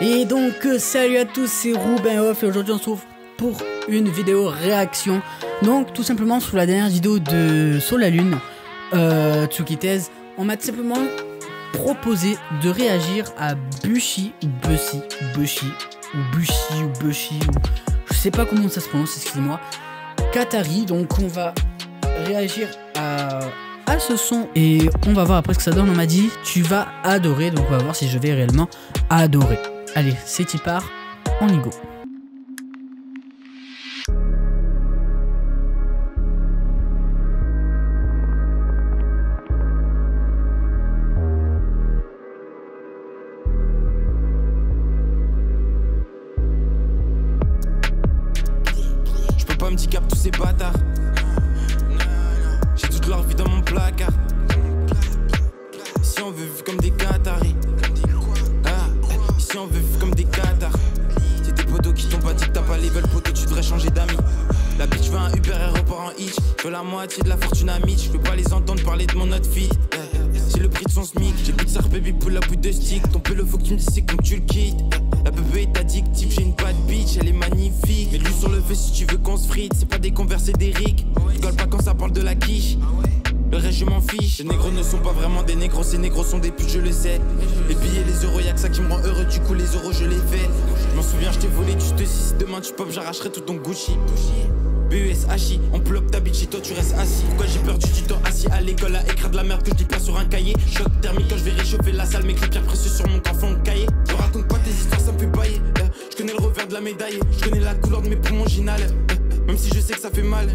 Et donc salut à tous, c'est Rouben Off et aujourd'hui on se retrouve pour une vidéo réaction. Donc tout simplement sur la dernière vidéo de Sur la Lune, Tsukitez, on m'a simplement proposé de réagir à Bushi ou Bushi ou je sais pas comment ça se prononce, excusez-moi, Qatari. Donc on va réagir à ce son et on va voir après ce que ça donne. On m'a dit tu vas adorer, donc on va voir si je vais réellement adorer. Allez, c'est y part, on y go. Je peux pas me handicap tous ces bâtards. J'ai toute leur vie dans mon placard. Si on veut vivre comme des Qataris. Si on veut vivre comme des Qatars. C'est tes potos qui t'ont pas dit que t'as pas level potos, tu devrais changer d'amis. La bitch veut un Uber et repart en hitch. Je veux la moitié de la fortune à Mitch. Je peux pas les entendre parler de mon autre fille. C'est le prix de son SMIC. J'ai plus de sœur baby pour la bout de stick. Ton peu le faut que tu me dises c'est quand tu le quittes. La bébé est addictive, j'ai une bad bitch, elle est magnifique. Mets-lui sur le feu si tu veux qu'on se frite. C'est pas des converses et des rics. Je gueule pas quand ça parle de la quiche. Le reste je m'en fiche. Les négros ne sont pas vraiment des négros, ces négros sont des putes, je le sais. Les billets, les euros, y'a que ça qui me rend heureux, du coup les euros je les fais. Je m'en souviens, je t'ai volé du te si demain tu pop, j'arracherai tout ton Gucci. BUS, Hachi, on pull up ta bitch et toi tu restes assis. Pourquoi j'ai perdu du temps assis à l'école à écrire de la merde que je dis pas sur un cahier. Choc thermique quand je vais réchauffer la salle, mes clips pierres précieux sur mon corps font le cahier. Je raconte pas tes histoires, ça me fait bailler. Je connais le revers de la médaille, je connais la couleur de mes poumons ginales. Même si je sais que ça fait mal.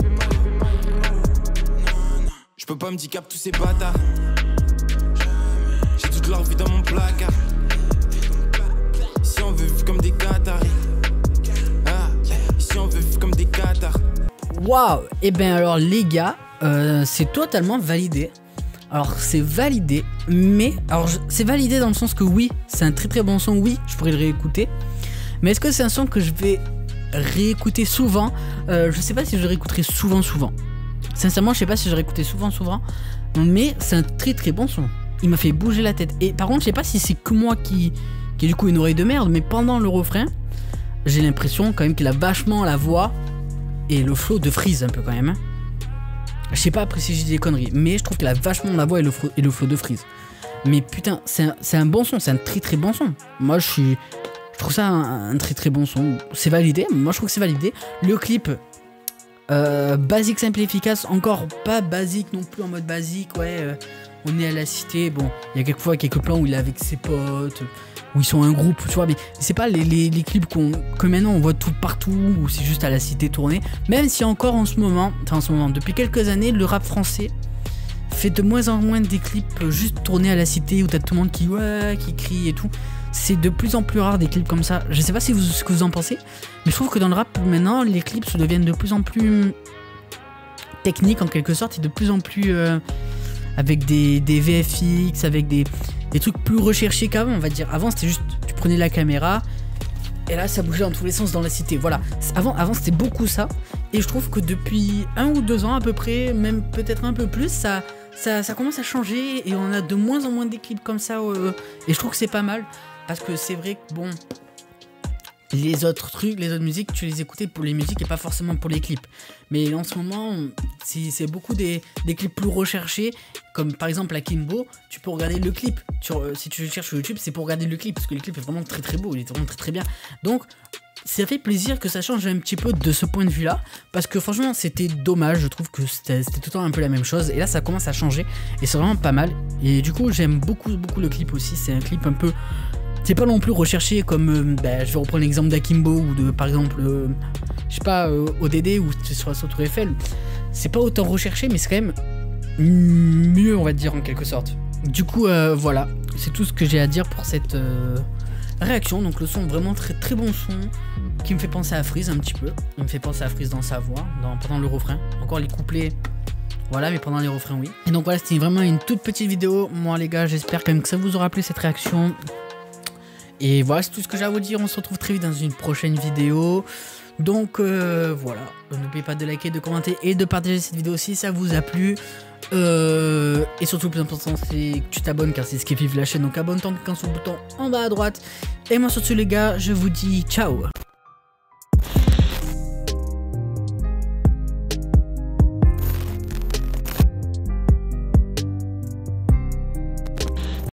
Je peux pas me handicap tous ces bâtards. J'ai toute leur vie dans mon placard. Si on veut vivre comme des Qataris. Si on veut vivre comme des Qatars. Waouh. Et ben alors les gars, c'est totalement validé. Alors c'est validé, mais alors c'est validé dans le sens que oui, c'est un très bon son, oui, je pourrais le réécouter. Mais est-ce que c'est un son que je vais réécouter souvent? Je sais pas si je le réécouterai souvent. Sincèrement, je sais pas si je le réécouterai souvent, mais c'est un très bon son. Il m'a fait bouger la tête. Et par contre, je sais pas si c'est que moi qui ai du coup une oreille de merde, mais pendant le refrain, j'ai l'impression quand même qu'il a vachement la voix et le flow de Freeze un peu quand même. Je sais pas après si j'ai des conneries, mais je trouve qu'il a vachement la voix et le flow de Freeze. Mais putain, c'est un bon son, c'est un très bon son. Moi je trouve ça un très bon son. C'est validé, moi je trouve que c'est validé. Le clip, basique, simple et efficace, encore pas basique non plus en mode basique, ouais, on est à la cité, bon, il y a quelques plans où il est avec ses potes, où ils sont un groupe, tu vois, mais c'est pas les clips que maintenant on voit tout partout, où c'est juste à la cité tourné, même si encore en ce moment, depuis quelques années, le rap français fait de moins en moins des clips juste tournés à la cité, où t'as tout le monde qui crie et tout. C'est de plus en plus rare des clips comme ça. Je sais pas ce que vous en pensez, mais je trouve que dans le rap maintenant les clips se deviennent de plus en plus techniques en quelque sorte, et de plus en plus avec des VFX, avec des trucs plus recherchés qu'avant, on va dire. Avant c'était juste tu prenais la caméra et là ça bougeait dans tous les sens dans la cité, voilà. Avant c'était beaucoup ça, et je trouve que depuis 1 ou 2 ans à peu près, même peut-être un peu plus, ça commence à changer et on a de moins en moins des clips comme ça, et je trouve que c'est pas mal. Parce que c'est vrai que bon, les autres musiques, tu les écoutais pour les musiques et pas forcément pour les clips. Mais en ce moment, c'est beaucoup des clips plus recherchés, comme par exemple Akimbo, tu peux regarder le clip. Si tu le cherches sur YouTube, c'est pour regarder le clip, parce que le clip est vraiment très beau, il est vraiment très bien. Donc ça fait plaisir que ça change un petit peu de ce point de vue là, parce que franchement c'était dommage, je trouve que c'était tout le temps un peu la même chose, et là ça commence à changer et c'est vraiment pas mal. Et du coup j'aime beaucoup le clip aussi. C'est un clip un peu, c'est pas non plus recherché comme, je vais reprendre l'exemple d'Akimbo ou de par exemple, je sais pas, ODD ou sur la Tour Eiffel. C'est pas autant recherché, mais c'est quand même mieux, on va dire, en quelque sorte. Du coup voilà, c'est tout ce que j'ai à dire pour cette réaction. Donc le son, vraiment très bon son, qui me fait penser à Freeze un petit peu. Il me fait penser à Freeze dans sa voix, pendant le refrain. Encore les couplets, voilà, mais pendant les refrains oui. Et donc voilà, c'était vraiment une toute petite vidéo. Moi les gars, j'espère quand même que ça vous aura plu cette réaction. Et voilà, c'est tout ce que j'ai à vous dire. On se retrouve très vite dans une prochaine vidéo. Donc voilà, n'oubliez pas de liker, de commenter et de partager cette vidéo si ça vous a plu. Et surtout le plus important c'est que tu t'abonnes car c'est ce qui fait vivre la chaîne. Donc abonne-toi en cliquant sur le bouton en bas à droite. Et moi sur ce les gars, je vous dis ciao.